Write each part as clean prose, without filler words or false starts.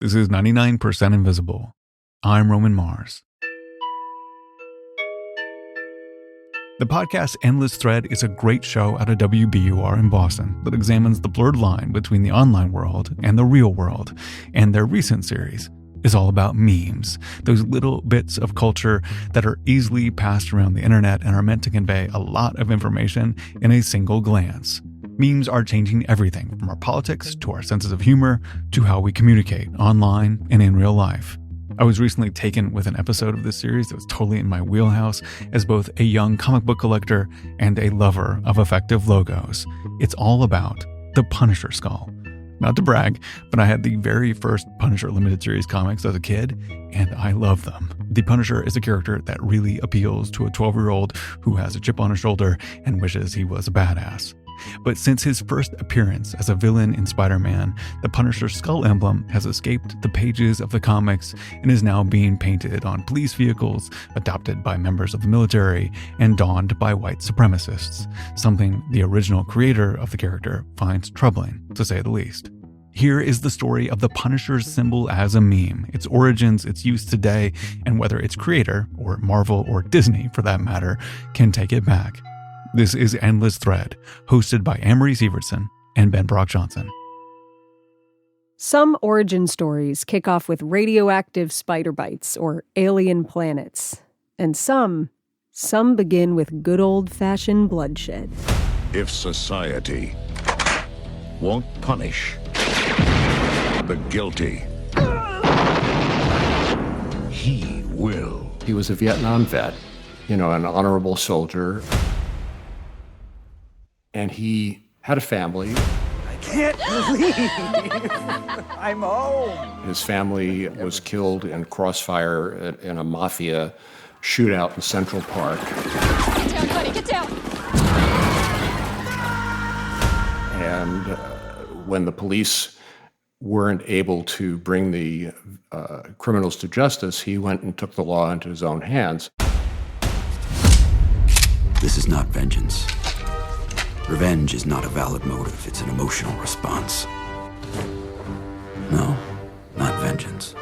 This is 99% Invisible. I'm Roman Mars. The podcast Endless Thread is a great show out of WBUR in Boston that examines the blurred line between the online world and the real world. And their recent series is all about memes, those little bits of culture that are easily passed around the internet and are meant to convey a lot of information in a single glance. Memes are changing everything from our politics to our senses of humor to how we communicate online and in real life. I was recently taken with an episode of this series that was totally in my wheelhouse as both a young comic book collector and a lover of effective logos. It's all about the Punisher skull. Not to brag, but I had the very first Punisher limited series comics as a kid, and I love them. The Punisher is a character that really appeals to a 12-year-old who has a chip on his shoulder and wishes he was a badass. But since his first appearance as a villain in Spider-Man, the Punisher skull emblem has escaped the pages of the comics and is now being painted on police vehicles, adopted by members of the military, and donned by white supremacists, something the original creator of the character finds troubling, to say the least. Here is the story of the Punisher's symbol as a meme, its origins, its use today, and whether its creator, or Marvel or Disney for that matter, can take it back. This is Endless Thread, hosted by Amory Sievertson and Ben Brock Johnson. Some origin stories kick off with radioactive spider bites or alien planets. And some begin with good old-fashioned bloodshed. If society won't punish the guilty, he will. He was a Vietnam vet, an honorable soldier. And he had a family. I can't believe I'm home. His family was killed in crossfire in a mafia shootout in Central Park. Get down, buddy, get down. And when the police weren't able to bring the criminals to justice, he went and took the law into his own hands. This is not vengeance. Revenge is not a valid motive, it's an emotional response. No, not vengeance.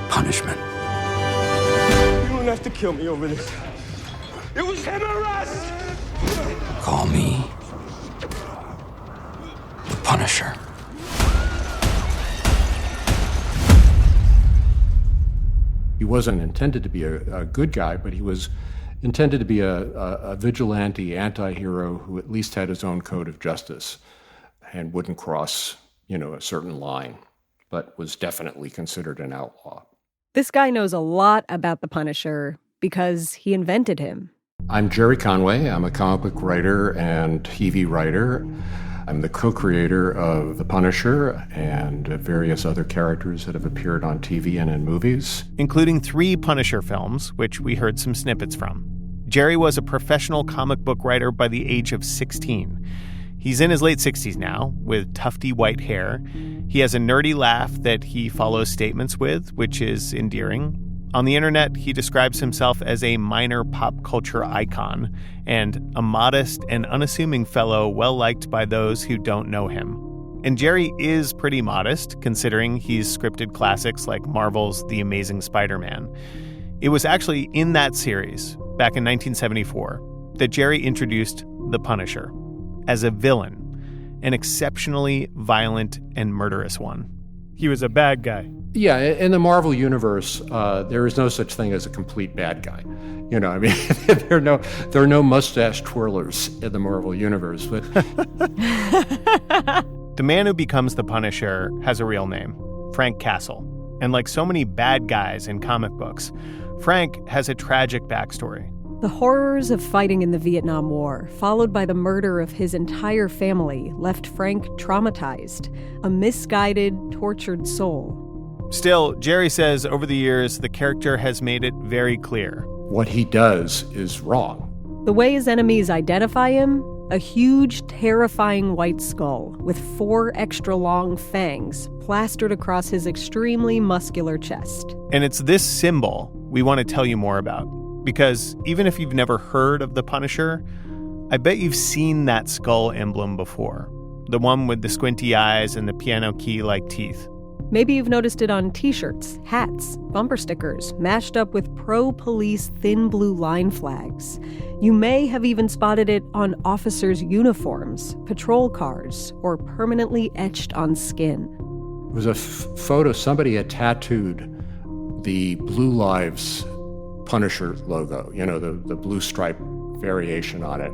Punishment. You don't have to kill me over this. It was him arrest! Call me the Punisher. He wasn't intended to be a good guy, but he was intended to be a vigilante anti-hero who at least had his own code of justice and wouldn't cross, a certain line, but was definitely considered an outlaw. This guy knows a lot about the Punisher because he invented him. I'm Jerry Conway. I'm a comic book writer and TV writer. I'm the co-creator of The Punisher and various other characters that have appeared on TV and in movies, including 3 Punisher films, which we heard some snippets from. Jerry was a professional comic book writer by the age of 16. He's in his late 60s now, with tufty white hair. He has a nerdy laugh that he follows statements with, which is endearing. On the internet, he describes himself as a minor pop culture icon and a modest and unassuming fellow well-liked by those who don't know him. And Jerry is pretty modest, considering he's scripted classics like Marvel's The Amazing Spider-Man. It was actually in that series, back in 1974, that Jerry introduced the Punisher as a villain, an exceptionally violent and murderous one. He was a bad guy. Yeah, in the Marvel universe, there is no such thing as a complete bad guy. There are no mustache twirlers in the Marvel universe. But the man who becomes the Punisher has a real name, Frank Castle. And like so many bad guys in comic books, Frank has a tragic backstory. The horrors of fighting in the Vietnam War, followed by the murder of his entire family, left Frank traumatized, a misguided, tortured soul. Still, Jerry says over the years, the character has made it very clear. What he does is wrong. The way his enemies identify him, a huge, terrifying white skull with 4 extra long fangs plastered across his extremely muscular chest. And it's this symbol we want to tell you more about. Because even if you've never heard of the Punisher, I bet you've seen that skull emblem before. the one with the squinty eyes and the piano key-like teeth. Maybe you've noticed it on t-shirts, hats, bumper stickers, mashed up with pro-police thin blue line flags. You may have even spotted it on officers' uniforms, patrol cars, or permanently etched on skin. It was a photo. Somebody had tattooed the Blue Lives Punisher logo, the blue stripe variation on it,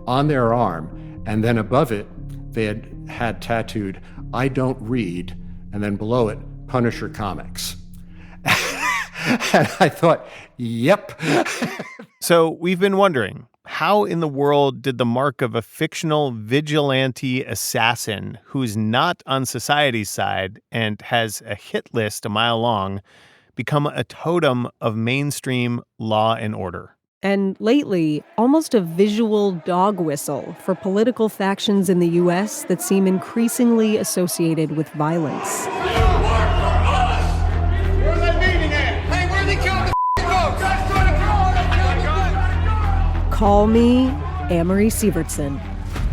on their arm. And then above it, they had tattooed, "I don't read," and then below it, "Punisher Comics." And I thought, yep. So we've been wondering, how in the world did the mark of a fictional vigilante assassin who's not on society's side and has a hit list a mile long become a totem of mainstream law and order? And lately, almost a visual dog whistle for political factions in the U.S. that seem increasingly associated with violence. Call me Amory Sievertson.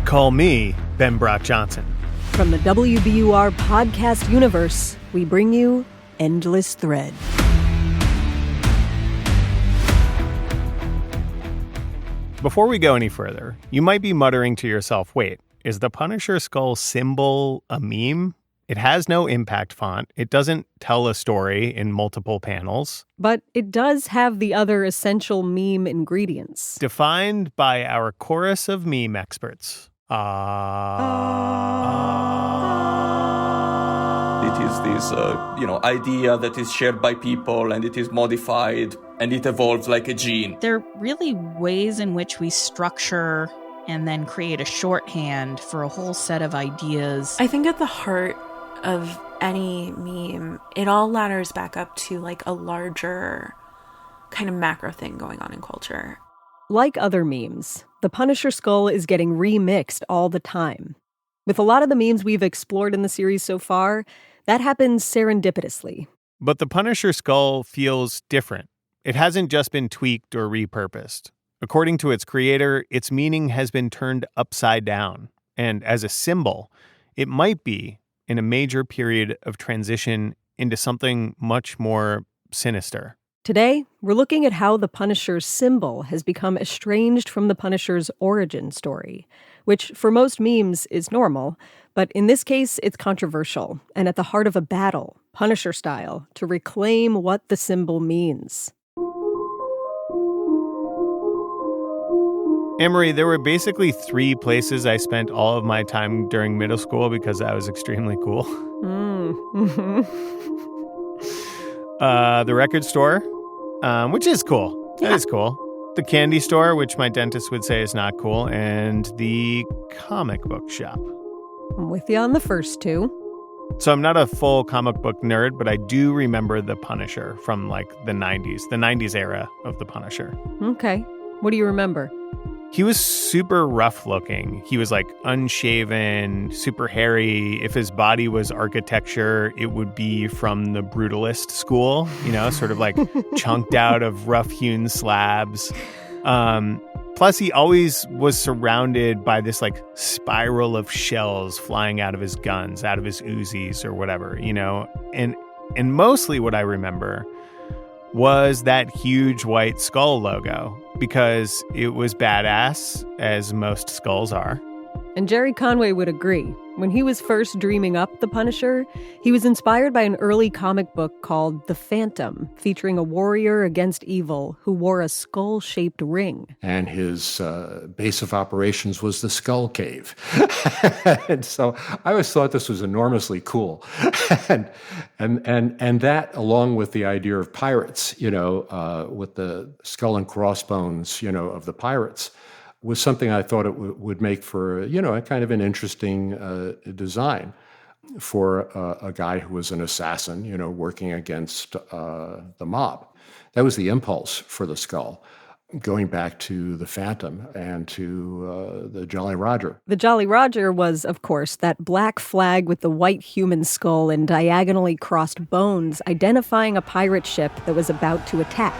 Call me Ben Brock Johnson. From the WBUR podcast universe, we bring you Endless Thread. Before we go any further, you might be muttering to yourself, wait, is the Punisher skull symbol a meme? It has no impact font. It doesn't tell a story in multiple panels. But it does have the other essential meme ingredients. Defined by our chorus of meme experts. It is this, idea that is shared by people, and it is modified, and it evolves like a gene. There are really ways in which we structure and then create a shorthand for a whole set of ideas. I think at the heart of any meme, it all ladders back up to like a larger kind of macro thing going on in culture. Like other memes, the Punisher skull is getting remixed all the time. With a lot of the memes we've explored in the series so far, that happens serendipitously. But the Punisher skull feels different. It hasn't just been tweaked or repurposed. According to its creator, its meaning has been turned upside down. And as a symbol, it might be in a major period of transition into something much more sinister. Today, we're looking at how the Punisher's symbol has become estranged from the Punisher's origin story, which for most memes is normal, but in this case, it's controversial and at the heart of a battle, Punisher style, to reclaim what the symbol means. Amory, there were basically 3 places I spent all of my time during middle school because I was extremely cool. The record store, which is cool. That is cool. The candy store, which my dentist would say is not cool, and the comic book shop. I'm with you on the first 2. So I'm not a full comic book nerd, but I do remember the Punisher from like the 90s era of the Punisher. Okay. What do you remember? He was super rough looking. He was like unshaven, super hairy. If his body was architecture, it would be from the brutalist school, sort of like chunked out of rough hewn slabs. Plus, he always was surrounded by this like spiral of shells flying out of his guns, out of his Uzis or whatever, and mostly what I remember was that huge white skull logo, because it was badass, as most skulls are. And Jerry Conway would agree. When he was first dreaming up the Punisher, he was inspired by an early comic book called The Phantom, featuring a warrior against evil who wore a skull-shaped ring. And his base of operations was the Skull Cave. And so I always thought this was enormously cool. and that, along with the idea of pirates, with the skull and crossbones, of the pirates, was something I thought it would make for, a kind of an interesting design for a guy who was an assassin, working against the mob. That was the impulse for the skull, going back to the Phantom and to the Jolly Roger. The Jolly Roger was, of course, that black flag with the white human skull and diagonally crossed bones, identifying a pirate ship that was about to attack.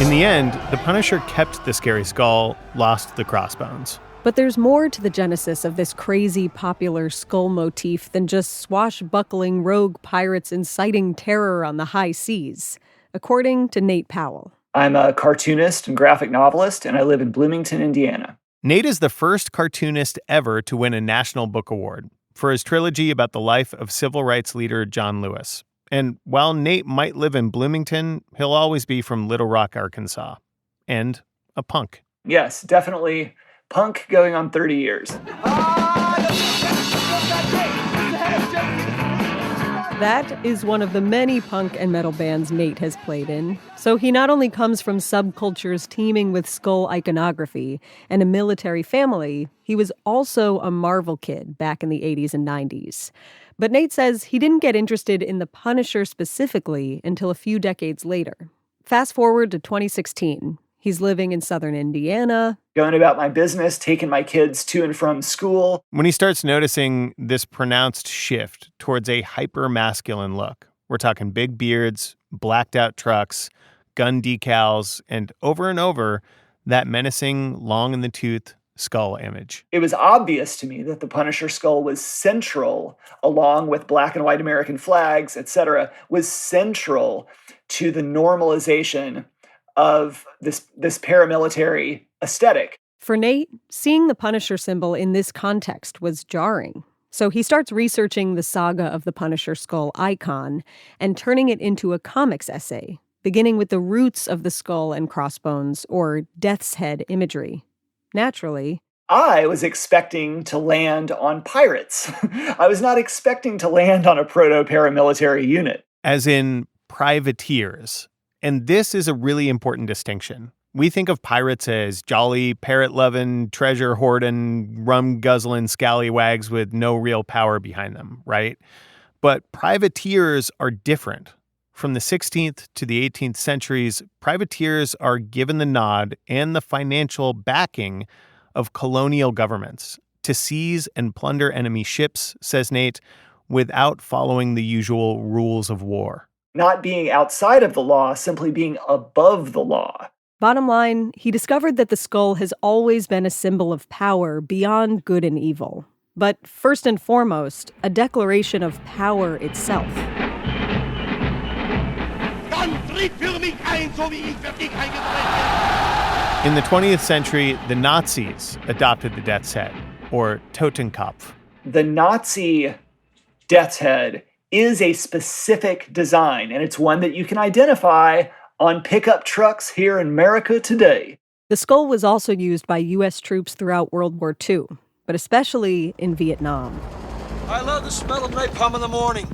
In the end, the Punisher kept the scary skull, lost the crossbones. But there's more to the genesis of this crazy popular skull motif than just swashbuckling rogue pirates inciting terror on the high seas, according to Nate Powell. I'm a cartoonist and graphic novelist, and I live in Bloomington, Indiana. Nate is the first cartoonist ever to win a National Book Award for his trilogy about the life of civil rights leader John Lewis. And while Nate might live in Bloomington, he'll always be from Little Rock, Arkansas. And a punk. Yes, definitely punk going on 30 years. That is one of the many punk and metal bands Nate has played in. So he not only comes from subcultures teeming with skull iconography and a military family, he was also a Marvel kid back in the 80s and 90s. But Nate says he didn't get interested in the Punisher specifically until a few decades later. Fast forward to 2016. He's living in southern Indiana. Going about my business, taking my kids to and from school. When he starts noticing this pronounced shift towards a hyper-masculine look, we're talking big beards, blacked out trucks, gun decals, and over, that menacing, long-in-the-tooth skull image. It was obvious to me that the Punisher skull was central, along with black and white American flags, etc., was central to the normalization of this paramilitary aesthetic. For Nate, seeing the Punisher symbol in this context was jarring. So he starts researching the saga of the Punisher skull icon and turning it into a comics essay, beginning with the roots of the skull and crossbones, or death's head imagery. Naturally, I was expecting to land on pirates. I was not expecting to land on a proto-paramilitary unit. As in privateers. And this is a really important distinction. We think of pirates as jolly, parrot-loving, treasure-hoarding, rum-guzzling scallywags with no real power behind them, right? But privateers are different. From the 16th to the 18th centuries, privateers are given the nod and the financial backing of colonial governments to seize and plunder enemy ships, says Nate, without following the usual rules of war. Not being outside of the law, simply being above the law. Bottom line, he discovered that the skull has always been a symbol of power beyond good and evil. But first and foremost, a declaration of power itself. In the 20th century, the Nazis adopted the death's head, or Totenkopf. The Nazi death's head is a specific design, and it's one that you can identify on pickup trucks here in America today. The skull was also used by U.S. troops throughout World War II, but especially in Vietnam. I love the smell of napalm in the morning.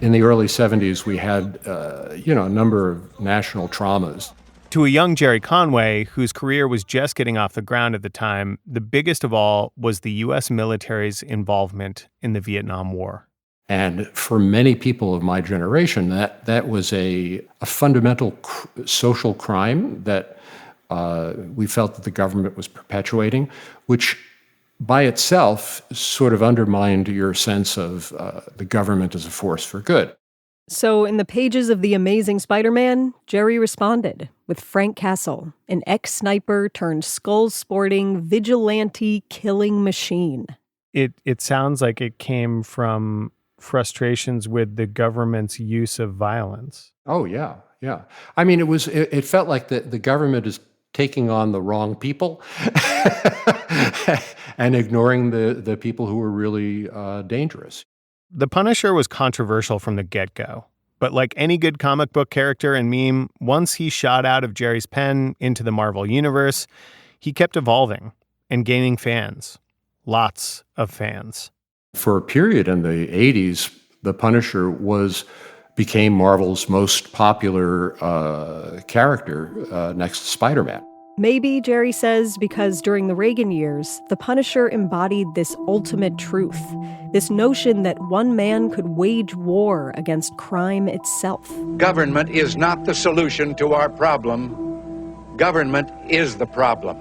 In the early 70s, we had, a number of national traumas. To a young Jerry Conway, whose career was just getting off the ground at the time, the biggest of all was the U.S. military's involvement in the Vietnam War. And for many people of my generation, that was a fundamental social crime that we felt that the government was perpetuating, which by itself sort of undermined your sense of the government as a force for good. So in the pages of The Amazing Spider-Man, Jerry responded with Frank Castle, an ex-sniper turned skull-sporting vigilante killing machine. It sounds like it came from frustrations with the government's use of violence. Oh, yeah. I mean, it felt like the government is taking on the wrong people and ignoring the people who are really dangerous. The Punisher was controversial from the get-go. But like any good comic book character and meme, once he shot out of Jerry's pen into the Marvel Universe, he kept evolving and gaining fans. Lots of fans. For a period in the 80s, the Punisher became Marvel's most popular character next to Spider-Man. Maybe, Jerry says, because during the Reagan years, the Punisher embodied this ultimate truth, this notion that one man could wage war against crime itself. Government is not the solution to our problem. Government is the problem.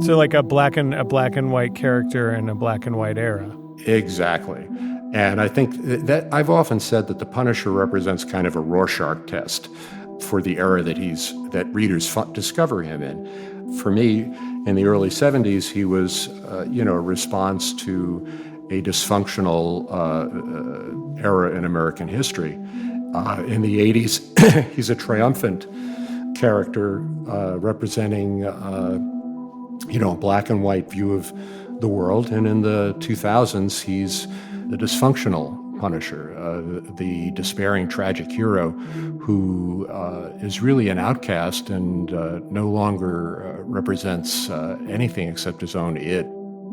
So like a black and white character in a black and white era. Exactly. And I think that I've often said that the Punisher represents kind of a Rorschach test. for the era that readers discover him in. For me, in the early 70s, he was, a response to a dysfunctional era in American history. In the 80s, he's a triumphant character representing, a black and white view of the world. And in the 2000s, he's the dysfunctional Punisher, the despairing tragic hero who is really an outcast and no longer represents anything except his own id.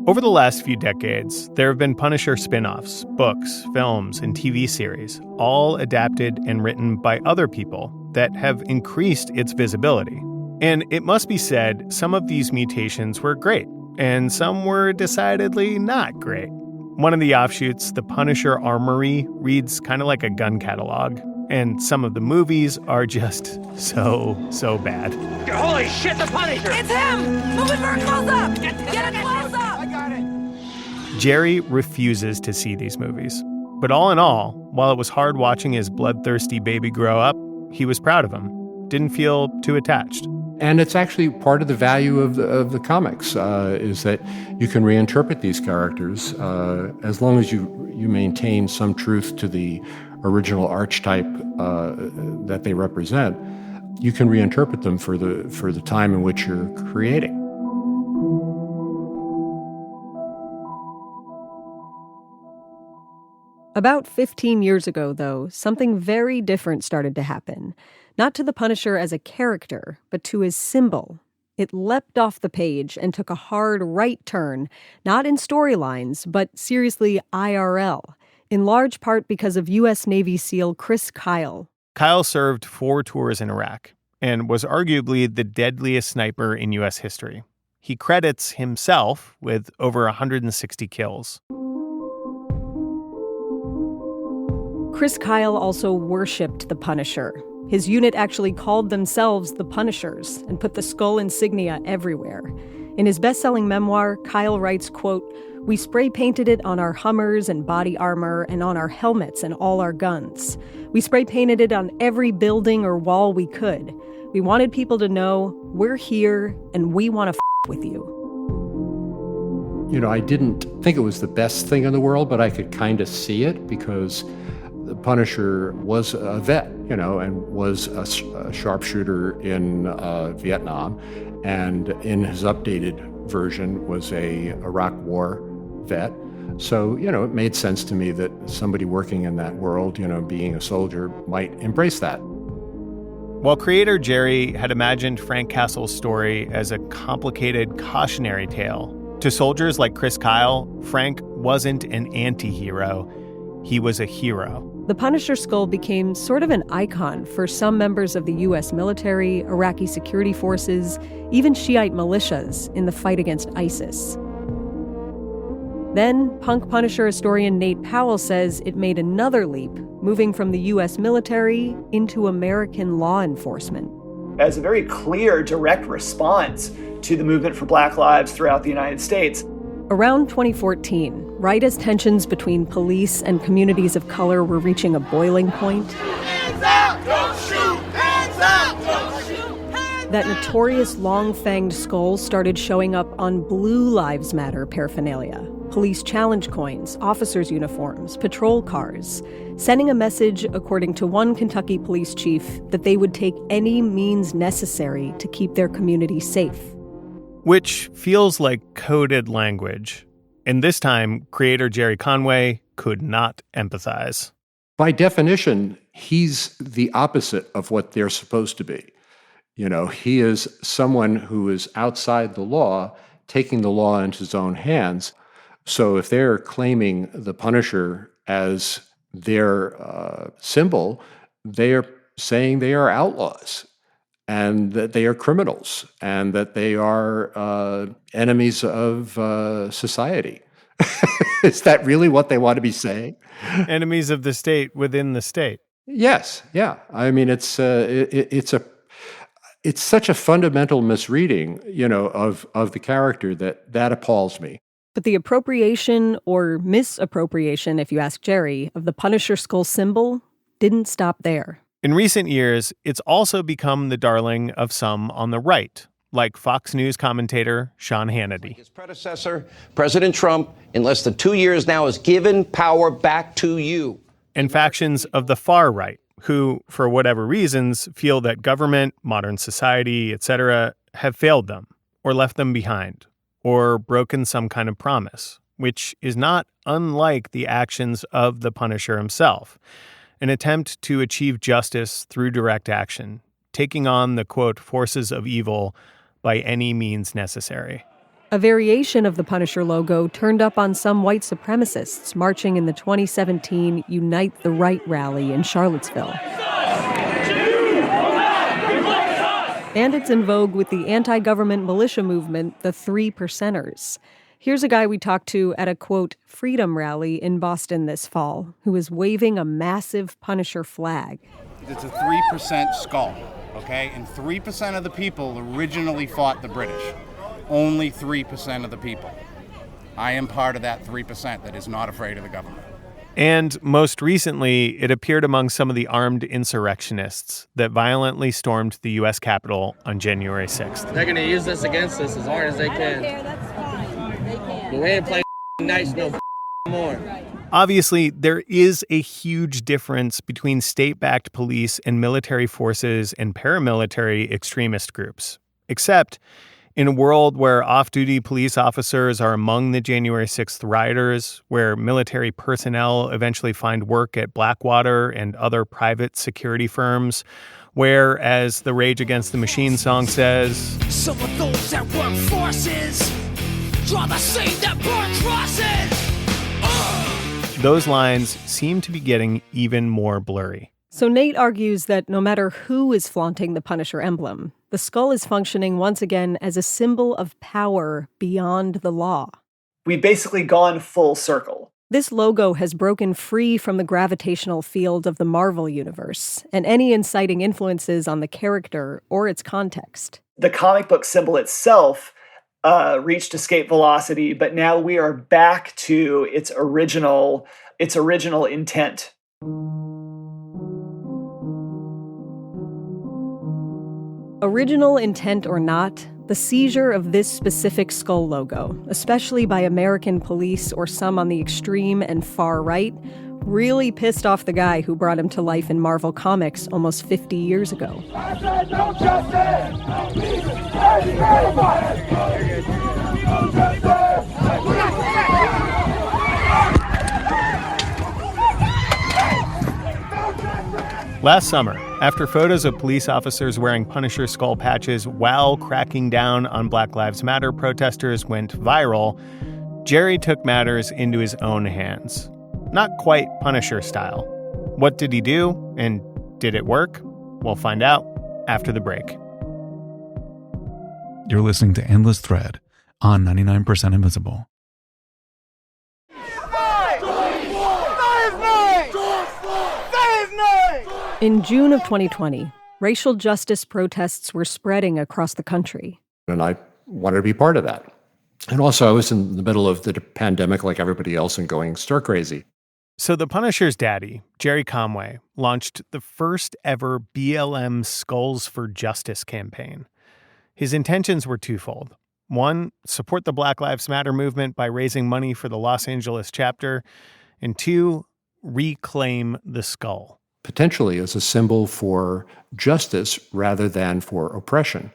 Over the last few decades, there have been Punisher spin-offs, books, films, and TV series, all adapted and written by other people that have increased its visibility. And it must be said, some of these mutations were great, and some were decidedly not great. One of the offshoots, The Punisher Armory, reads kind of like a gun catalog, and some of the movies are just so bad. Holy shit, the Punisher! It's him! Move it very close up! Get it close up! I got it! Jerry refuses to see these movies. But all in all, while it was hard watching his bloodthirsty baby grow up, he was proud of him. Didn't feel too attached. And it's actually part of the value of the comics, is that you can reinterpret these characters as long as you maintain some truth to the original archetype that they represent. You can reinterpret them for the time in which you're creating. About 15 years ago, though, something very different started to happen. Not to the Punisher as a character, but to his symbol. It leapt off the page and took a hard right turn, not in storylines, but seriously IRL, in large part because of U.S. Navy SEAL Chris Kyle. Kyle served 4 tours in Iraq and was arguably the deadliest sniper in U.S. history. He credits himself with over 160 kills. Chris Kyle also worshipped the Punisher. His unit actually called themselves the Punishers and put the skull insignia everywhere. In his best-selling memoir, Kyle writes, quote, "We spray-painted it on our Hummers and body armor and on our helmets and all our guns. We spray-painted it on every building or wall we could. We wanted people to know, we're here and we want to with you." I didn't think it was the best thing in the world, but I could kind of see it because the Punisher was a vet, and was a sharpshooter in Vietnam, and in his updated version was a Iraq War vet. So, it made sense to me that somebody working in that world, being a soldier, might embrace that. While creator Jerry had imagined Frank Castle's story as a complicated cautionary tale, to soldiers like Chris Kyle, Frank wasn't an anti-hero. He was a hero. The Punisher skull became sort of an icon for some members of the U.S. military, Iraqi security forces, even Shiite militias in the fight against ISIS. Then, punk Punisher historian Nate Powell says it made another leap, moving from the U.S. military into American law enforcement. As a very clear, direct response to the movement for Black lives throughout the United States. Around 2014, right as tensions between police and communities of color were reaching a boiling point, Hands up! Don't shoot! Hands up! Don't shoot! that notorious long-fanged skull started showing up on Blue Lives Matter paraphernalia. Police challenge coins, officers' uniforms, patrol cars, sending a message, according to one Kentucky police chief, that they would take any means necessary to keep their community safe. Which feels like coded language. And this time, creator Jerry Conway could not empathize. By definition, he's the opposite of what they're supposed to be. He is someone who is outside the law, taking the law into his own hands. So if they're claiming the Punisher as their symbol, they are saying they are outlaws, and that they are criminals, and that they are enemies of society. Is that really what they want to be saying? Enemies of the state within the state. Yes, yeah. I mean, it's such a fundamental misreading, of the character that appalls me. But the appropriation or misappropriation, if you ask Jerry, of the Punisher skull symbol didn't stop there. In recent years, it's also become the darling of some on the right, like Fox News commentator Sean Hannity. His predecessor, President Trump, in less than 2 years now, has given power back to you. And factions of the far right, who, for whatever reasons, feel that government, modern society, etc., have failed them, or left them behind, or broken some kind of promise, which is not unlike the actions of the Punisher himself. An attempt to achieve justice through direct action, taking on the, quote, forces of evil by any means necessary. A variation of the Punisher logo turned up on some white supremacists marching in the 2017 Unite the Right rally in Charlottesville. And it's in vogue with the anti-government militia movement, the 3%ers. Here's a guy we talked to at a, quote, freedom rally in Boston this fall, who is waving a massive Punisher flag. It's a 3% skull, okay? And 3% of the people originally fought the British. Only 3% of the people. I am part of that 3% that is not afraid of the government. And most recently, it appeared among some of the armed insurrectionists that violently stormed the U.S. Capitol on January 6th. They're going to use this against us as hard as they can. But we ain't playing nice no more. Obviously, there is a huge difference between state-backed police and military forces and paramilitary extremist groups. Except, in a world where off-duty police officers are among the January 6th rioters, where military personnel eventually find work at Blackwater and other private security firms, where, as the Rage Against the Machine song says, some of those that work forces draw the same that burn crosses. Those lines seem to be getting even more blurry. So Nate argues that no matter who is flaunting the Punisher emblem, the skull is functioning once again as a symbol of power beyond the law. We've basically gone full circle. This logo has broken free from the gravitational field of the Marvel universe and any inciting influences on the character or its context. The comic book symbol itself reached escape velocity, but now we are back to its original intent. Original intent or not, the seizure of this specific skull logo, especially by American police or some on the extreme and far right, really pissed off the guy who brought him to life in Marvel Comics almost 50 years ago. I said no justice! No justice! Last summer, after photos of police officers wearing Punisher skull patches while cracking down on Black Lives Matter protesters went viral, Jerry took matters into his own hands. Not quite Punisher style. What did he do, and did it work? We'll find out after the break. You're listening to Endless Thread on 99% Invisible. In June of 2020, racial justice protests were spreading across the country. And I wanted to be part of that. And also, I was in the middle of the pandemic like everybody else and going stir crazy. So the Punisher's daddy, Jerry Conway, launched the first ever BLM Skulls for Justice campaign. His intentions were twofold. One, support the Black Lives Matter movement by raising money for the Los Angeles chapter. And two, reclaim the skull. Potentially as a symbol for justice rather than for oppression.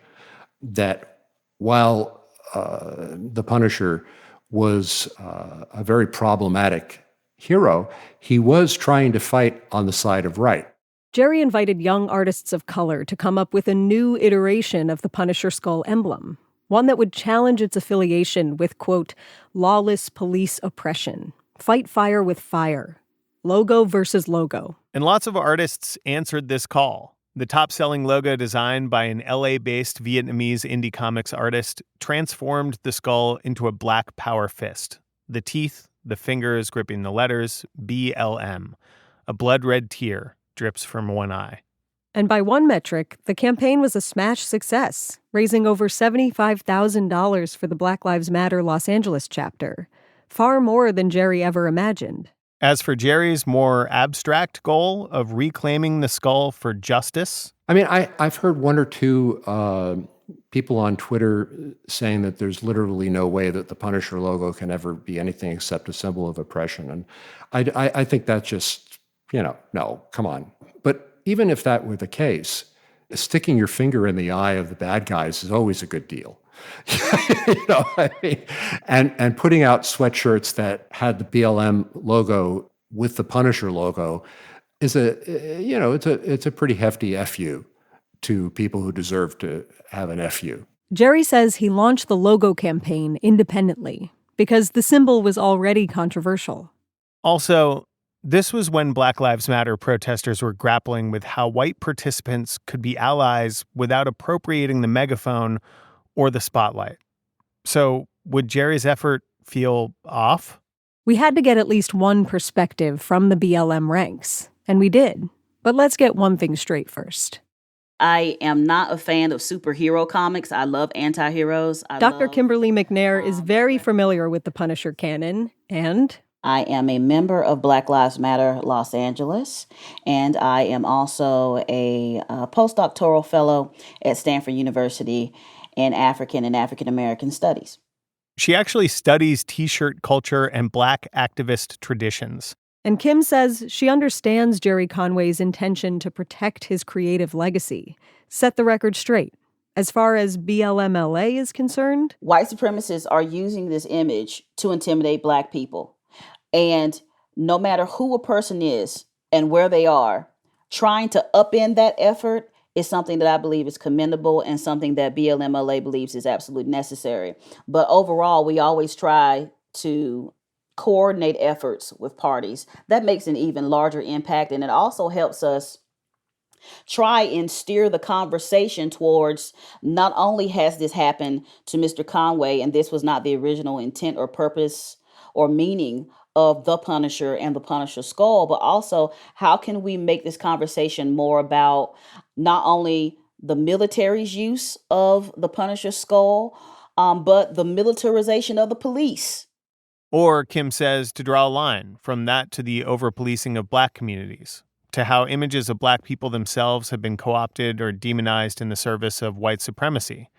That while the Punisher was a very problematic hero, he was trying to fight on the side of right. Jerry invited young artists of color to come up with a new iteration of the Punisher skull emblem, one that would challenge its affiliation with, quote, lawless police oppression, fight fire with fire, logo versus logo. And lots of artists answered this call. The top-selling logo designed by an LA-based Vietnamese indie comics artist transformed the skull into a black power fist. The teeth, the fingers gripping the letters, BLM. A blood-red tear drips from one eye. And by one metric, the campaign was a smash success, raising over $75,000 for the Black Lives Matter Los Angeles chapter. Far more than Jerry ever imagined. As for Jerry's more abstract goal of reclaiming the skull for justice, I mean, I've heard one or two people on Twitter saying that there's literally no way that the Punisher logo can ever be anything except a symbol of oppression. And I think that's just, no, come on. But even if that were the case, sticking your finger in the eye of the bad guys is always a good deal. And putting out sweatshirts that had the BLM logo with the Punisher logo is it's a pretty hefty FU to people who deserve to have an FU. Jerry says he launched the logo campaign independently because the symbol was already controversial. Also, this was when Black Lives Matter protesters were grappling with how white participants could be allies without appropriating the megaphone or the spotlight. So would Jerry's effort feel off? We had to get at least one perspective from the BLM ranks, and we did. But let's get one thing straight first. I am not a fan of superhero comics. I love anti-heroes. Dr. Kimberly McNair is very familiar with the Punisher canon, and I am a member of Black Lives Matter Los Angeles, and I am also a postdoctoral fellow at Stanford University in African and African American studies. She actually studies T-shirt culture and Black activist traditions. And Kim says she understands Jerry Conway's intention to protect his creative legacy, set the record straight. As far as BLMLA is concerned, white supremacists are using this image to intimidate Black people. And no matter who a person is and where they are, trying to upend that effort is something that I believe is commendable and something that BLMLA believes is absolutely necessary. But overall, we always try to coordinate efforts with parties. That makes an even larger impact, and it also helps us try and steer the conversation towards not only has this happened to Mr. Conway, and this was not the original intent or purpose or meaning of the Punisher and the Punisher skull, but also how can we make this conversation more about not only the military's use of the Punisher skull, but the militarization of the police. Or, Kim says, to draw a line from that to the over-policing of Black communities, to how images of Black people themselves have been co-opted or demonized in the service of white supremacy.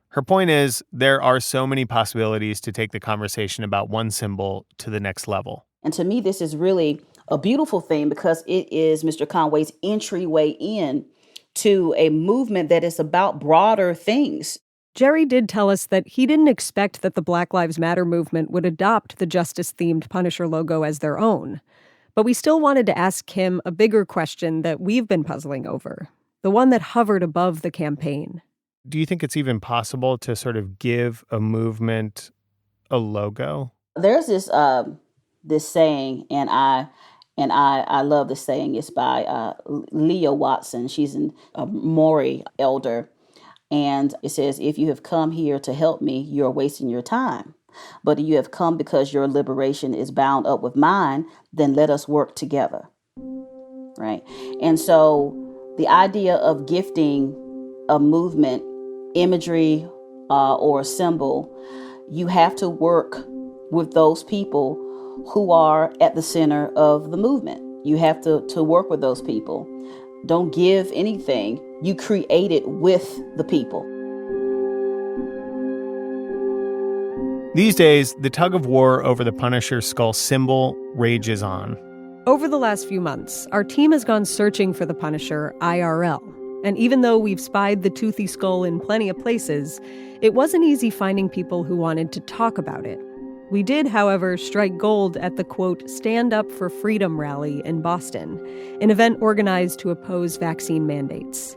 Her point is, there are so many possibilities to take the conversation about one symbol to the next level. And to me, this is really a beautiful thing because it is Mr. Conway's entryway in to a movement that is about broader things. Jerry did tell us that he didn't expect that the Black Lives Matter movement would adopt the justice-themed Punisher logo as their own. But we still wanted to ask Kim a bigger question that we've been puzzling over, the one that hovered above the campaign. Do you think it's even possible to sort of give a movement a logo? There's this saying, and I love this saying. It's by Leah Watson. She's a Maori elder. And it says, if you have come here to help me, you're wasting your time. But if you have come because your liberation is bound up with mine, then let us work together. Right? And so the idea of gifting a movement, imagery, or a symbol, you have to work with those people who are at the center of the movement. You have to work with those people. Don't give anything. You create it with the people. These days, the tug of war over the Punisher skull symbol rages on. Over the last few months, our team has gone searching for the Punisher IRL. And even though we've spied the toothy skull in plenty of places, it wasn't easy finding people who wanted to talk about it. We did, however, strike gold at the, quote, Stand Up for Freedom rally in Boston, an event organized to oppose vaccine mandates.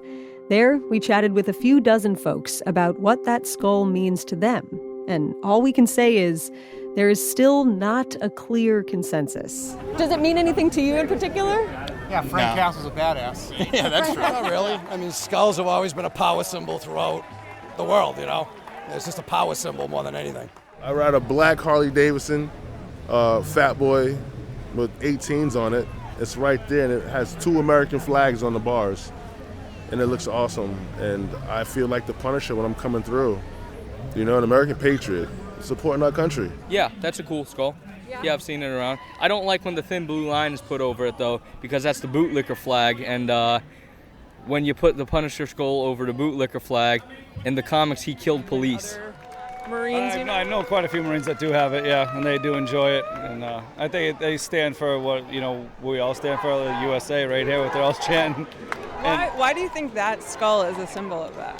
There, we chatted with a few dozen folks about what that skull means to them. And all we can say is there is still not a clear consensus. Does it mean anything to you in particular? Yeah, Frank Castle's a badass. Yeah, that's true. Not really. I mean, skulls have always been a power symbol throughout the world, you know? It's just a power symbol more than anything. I ride a black Harley Davidson, Fat Boy with 18s on it. It's right there, and it has 2 American flags on the bars. And it looks awesome. And I feel like the Punisher when I'm coming through. You know, an American patriot. supporting our country. Yeah, that's a cool skull. Yeah, I've seen it around. I don't like when the thin blue line is put over it, though, because that's the bootlicker flag, and when you put the Punisher skull over the bootlicker flag, in the comics, he killed police. Marines, I know quite a few Marines that do have it, yeah, and they do enjoy it. And I think they stand for what, we all stand for, the USA right here, what they're all chanting. Why do you think that skull is a symbol of that?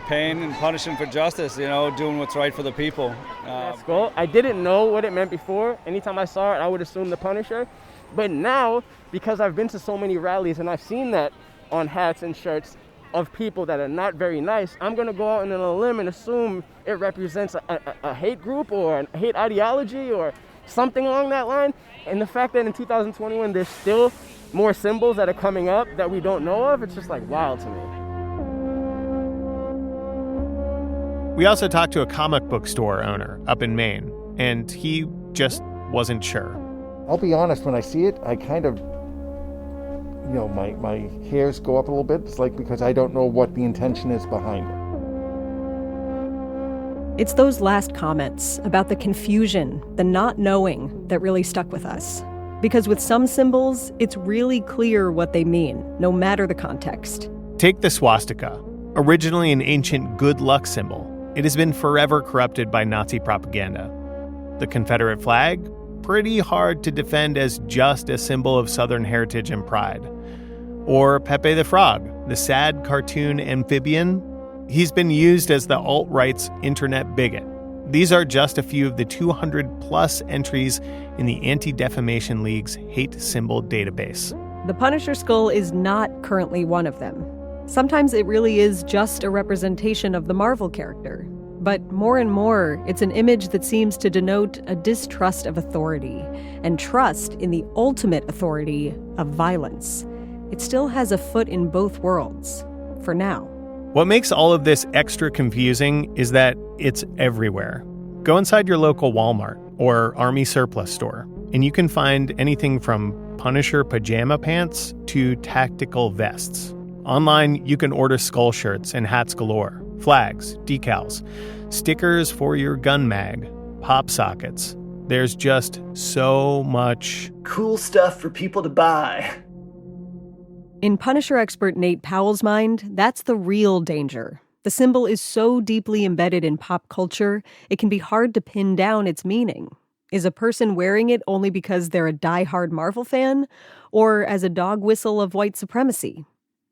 Pain and punishing for justice, doing what's right for the people. Skull, I didn't know what it meant before. Anytime I saw it, I would assume the Punisher. But now, because I've been to so many rallies and I've seen that on hats and shirts of people that are not very nice, I'm going to go out on a limb and assume it represents a hate group or a hate ideology or something along that line. And the fact that in 2021 there's still more symbols that are coming up that we don't know of, it's just like wild to me. We also talked to a comic book store owner up in Maine, and he just wasn't sure. I'll be honest, when I see it, I kind of, my hairs go up a little bit. It's like because I don't know what the intention is behind it. It's those last comments about the confusion, the not knowing, that really stuck with us. Because with some symbols, it's really clear what they mean, no matter the context. Take the swastika, originally an ancient good luck symbol. It has been forever corrupted by Nazi propaganda. The Confederate flag, pretty hard to defend as just a symbol of Southern heritage and pride. Or Pepe the Frog, the sad cartoon amphibian. He's been used as the alt-right's internet bigot. These are just a few of the 200-plus entries in the Anti-Defamation League's hate symbol database. The Punisher skull is not currently one of them. Sometimes it really is just a representation of the Marvel character. But more and more, it's an image that seems to denote a distrust of authority and trust in the ultimate authority of violence. It still has a foot in both worlds, for now. What makes all of this extra confusing is that it's everywhere. Go inside your local Walmart or Army surplus store, and you can find anything from Punisher pajama pants to tactical vests. Online, you can order skull shirts and hats galore, flags, decals, stickers for your gun mag, pop sockets. There's just so much cool stuff for people to buy. In Punisher expert Nate Powell's mind, that's the real danger. The symbol is so deeply embedded in pop culture, it can be hard to pin down its meaning. Is a person wearing it only because they're a diehard Marvel fan, or as a dog whistle of white supremacy?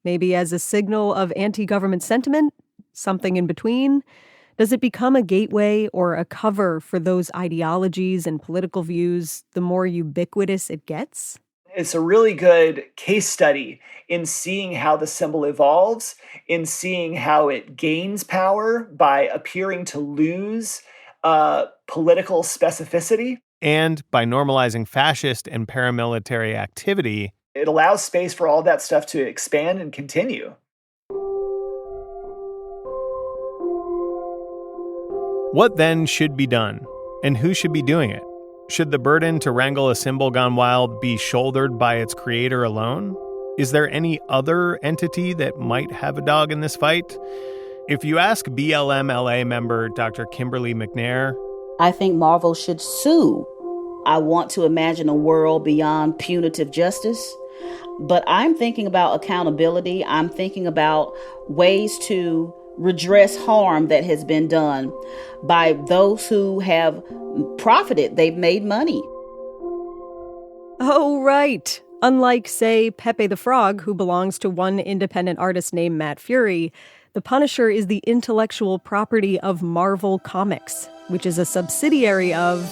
Maybe as a signal of anti-government sentiment? Something in between? Does it become a gateway or a cover for those ideologies and political views the more ubiquitous it gets? It's a really good case study in seeing how the symbol evolves, in seeing how it gains power by appearing to lose political specificity. And by normalizing fascist and paramilitary activity, it allows space for all that stuff to expand and continue. What then should be done? And who should be doing it? Should the burden to wrangle a symbol gone wild be shouldered by its creator alone? Is there any other entity that might have a dog in this fight? If you ask BLM-LA member Dr. Kimberly McNair, I think Marvel should sue. I want to imagine a world beyond punitive justice, but I'm thinking about accountability. I'm thinking about ways to redress harm that has been done by those who have profited. They've made money. Oh, right. Unlike, say, Pepe the Frog, who belongs to one independent artist named Matt Fury, the Punisher is the intellectual property of Marvel Comics, which is a subsidiary of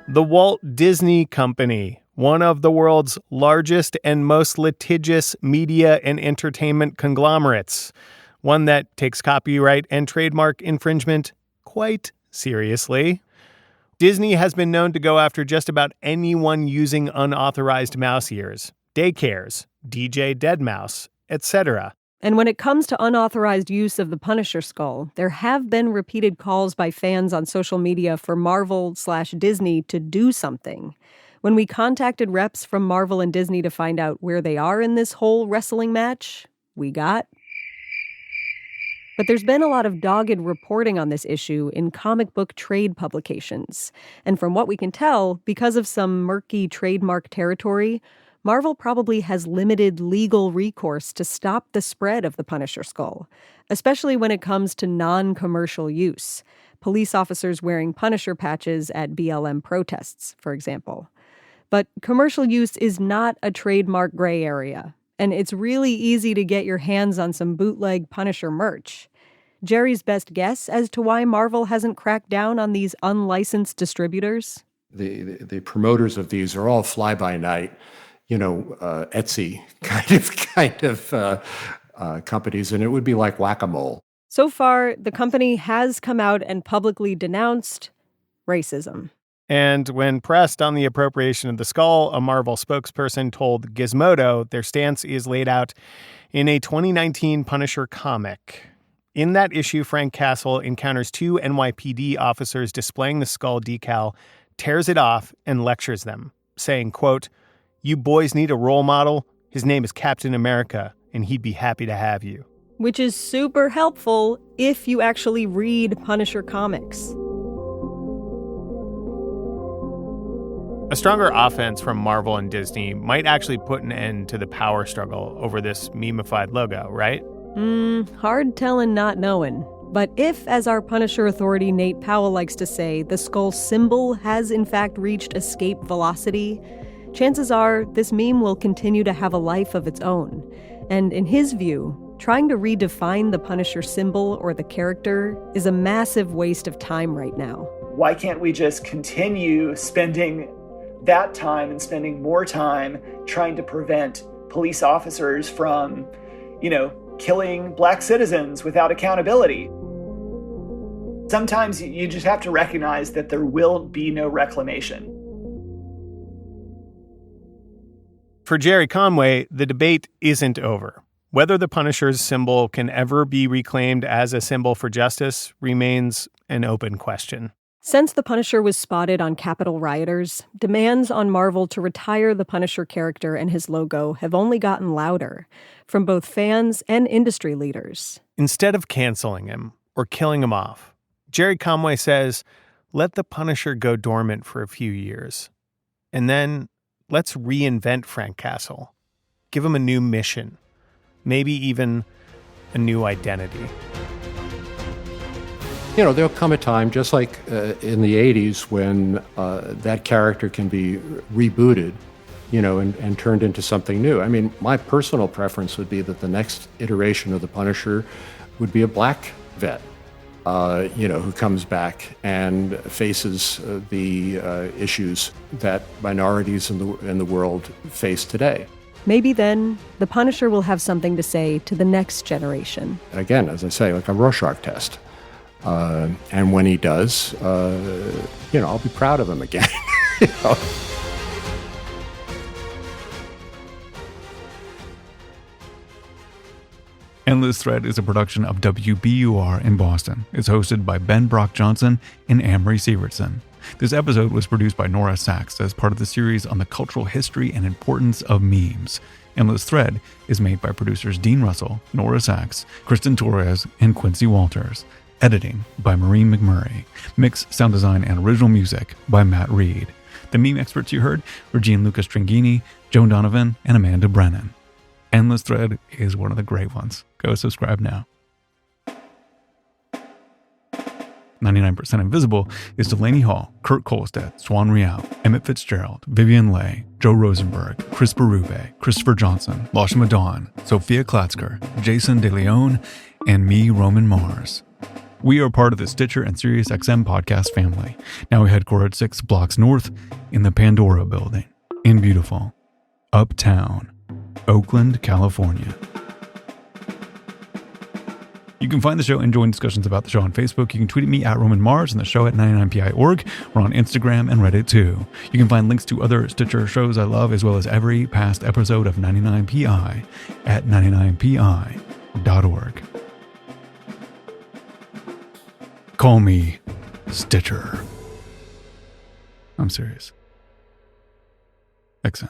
the Walt Disney Company, one of the world's largest and most litigious media and entertainment conglomerates, one that takes copyright and trademark infringement quite seriously. Disney has been known to go after just about anyone using unauthorized mouse ears, daycares, DJ Deadmau5, etc. And when it comes to unauthorized use of the Punisher skull, there have been repeated calls by fans on social media for Marvel/Disney to do something. When we contacted reps from Marvel and Disney to find out where they are in this whole wrestling match, we got But there's been a lot of dogged reporting on this issue in comic book trade publications. And from what we can tell, because of some murky trademark territory, Marvel probably has limited legal recourse to stop the spread of the Punisher skull, especially when it comes to non-commercial use. Police officers wearing Punisher patches at BLM protests, for example. But commercial use is not a trademark gray area, and it's really easy to get your hands on some bootleg Punisher merch. Jerry's best guess as to why Marvel hasn't cracked down on these unlicensed distributors? The promoters of these are all fly-by-night, Etsy kind of companies, and it would be like whack-a-mole. So far, the company has come out and publicly denounced racism. And when pressed on the appropriation of the skull, a Marvel spokesperson told Gizmodo their stance is laid out in a 2019 Punisher comic. In that issue, Frank Castle encounters two NYPD officers displaying the skull decal, tears it off, and lectures them, saying, quote, "You boys need a role model? His name is Captain America, and he'd be happy to have you." Which is super helpful if you actually read Punisher comics. A stronger offense from Marvel and Disney might actually put an end to the power struggle over this meme-ified logo, right? Hard telling not knowing. But if, as our Punisher authority Nate Powell likes to say, the skull symbol has in fact reached escape velocity, chances are this meme will continue to have a life of its own. And in his view, trying to redefine the Punisher symbol or the character is a massive waste of time right now. Why can't we just continue spending that time and spending more time trying to prevent police officers from, killing black citizens without accountability? Sometimes you just have to recognize that there will be no reclamation. For Jerry Conway, the debate isn't over. Whether the Punisher's symbol can ever be reclaimed as a symbol for justice remains an open question. Since the Punisher was spotted on Capitol rioters, demands on Marvel to retire the Punisher character and his logo have only gotten louder, from both fans and industry leaders. Instead of canceling him or killing him off, Jerry Conway says, let the Punisher go dormant for a few years. And then let's reinvent Frank Castle. Give him a new mission. Maybe even a new identity. There'll come a time, just like in the 80s, when that character can be rebooted, and turned into something new. I mean, my personal preference would be that the next iteration of the Punisher would be a black vet, who comes back and faces the issues that minorities in the world face today. Maybe then the Punisher will have something to say to the next generation. Again, as I say, like a Rorschach test. And when he does, I'll be proud of him again. Endless Thread is a production of WBUR in Boston. It's hosted by Ben Brock Johnson and Amory Sievertson. This episode was produced by Nora Sachs as part of the series on the cultural history and importance of memes. Endless Thread is made by producers Dean Russell, Nora Sachs, Kristen Torres, and Quincy Walters. Editing by Maureen McMurray. Mix, sound design, and original music by Matt Reed. The meme experts you heard were Gianluca Stringini, Joan Donovan, and Amanda Brennan. Endless Thread is one of the great ones. Go subscribe now. 99% Invisible is Delaney Hall, Kurt Kolstad, Swan Real, Emmett Fitzgerald, Vivian Leigh, Joe Rosenberg, Chris Berube, Christopher Johnson, Lashma Dawn, Sophia Klatzker, Jason De Leon, and me, Roman Mars. We are part of the Stitcher and SiriusXM podcast family. Now we headquartered 6 blocks north in the Pandora building in beautiful Uptown, Oakland, California. You can find the show and join discussions about the show on Facebook. You can tweet at me at Roman Mars and the show at 99pi.org. We're on Instagram and Reddit too. You can find links to other Stitcher shows I love as well as every past episode of 99pi at 99pi.org. Call me Stitcher. I'm serious. XM.